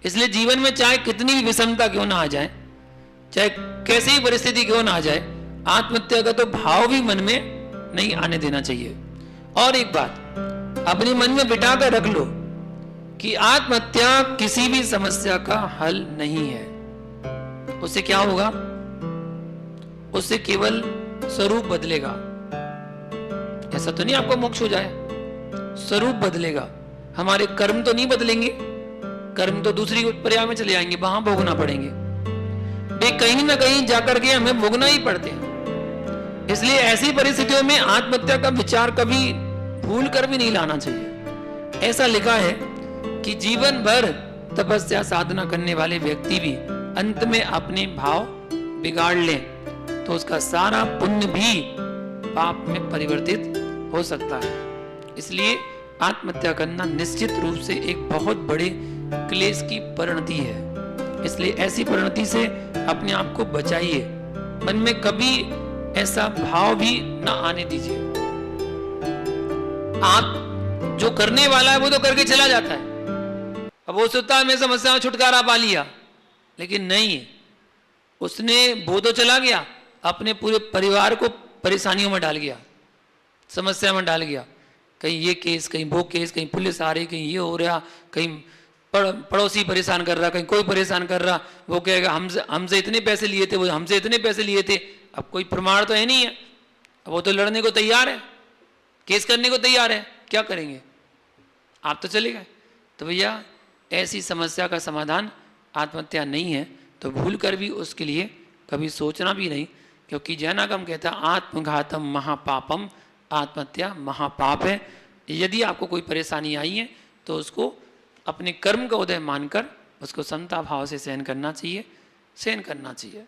इसलिए जीवन में चाहे कितनी भी विषमता क्यों ना आ जाए, चाहे कैसी ही परिस्थिति क्यों ना आ जाए, आत्महत्या का तो भाव भी मन में नहीं आने देना चाहिए। और एक बात अपने मन में बिठा कर रख लो कि आत्महत्या किसी भी समस्या का हल नहीं है। उससे क्या होगा? उससे केवल स्वरूप बदलेगा। ऐसा तो नहीं आपका मोक्ष हो जाए, स्वरूप बदलेगा। हमारे कर्म तो नहीं बदलेंगे, कर्म तो दूसरी पर्याय में चले जाएंगे, वहां भोगना पड़ेंगे। वे कहीं ना कहीं जाकर के हमें भोगना ही पड़ते हैं। इसलिए ऐसी परिस्थितियों में आत्महत्या का विचार कभी भूल कर भी नहीं लाना चाहिए। ऐसा लिखा है कि जीवन भर तपस्या साधना करने वाले व्यक्ति भी अंत में अपने भाव बिगाड़ लें तो उसका सारा पुण्य भी पाप में परिवर्तित हो सकता है। इसलिए आत्महत्या करना निश्चित रूप से एक बहुत बड़े क्लेश की परिणति है। इसलिए ऐसी परिणति से अपने आप को बचाइए। मन में कभी ऐसा भाव भी ना आने दीजिए। आप जो करने वाला है वो तो करके चला जाता है। अब वो सोचता है मैं समस्या में छुटकारा पा लिया, लेकिन नहीं, उसने वो तो चला गया, अपने पूरे परिवार को परेशानियों में डाल गया, समस्या में डाल गया। कहीं ये केस, कहीं वो केस, कहीं पुलिस आ रही, कहीं ये हो रहा, कहीं पड़ोसी परेशान कर रहा, कहीं कोई परेशान कर रहा। वो कहेगा हमसे इतने पैसे लिए थे, वो हमसे इतने पैसे लिए थे। अब कोई प्रमाण तो है नहीं है, वो तो लड़ने को तैयार है, केस करने को तैयार है। क्या करेंगे? आप तो चले गए। तो भैया ऐसी समस्या का समाधान आत्महत्या नहीं है, तो भूल कर भी उसके लिए कभी सोचना भी नहीं। क्योंकि जैनागम कहता है आत्मघातम महापापम, आत्महत्या महापाप है। यदि आपको कोई परेशानी आई है तो उसको अपने कर्म का उदय मानकर उसको समता भाव से सहन करना चाहिए, सहन करना चाहिए।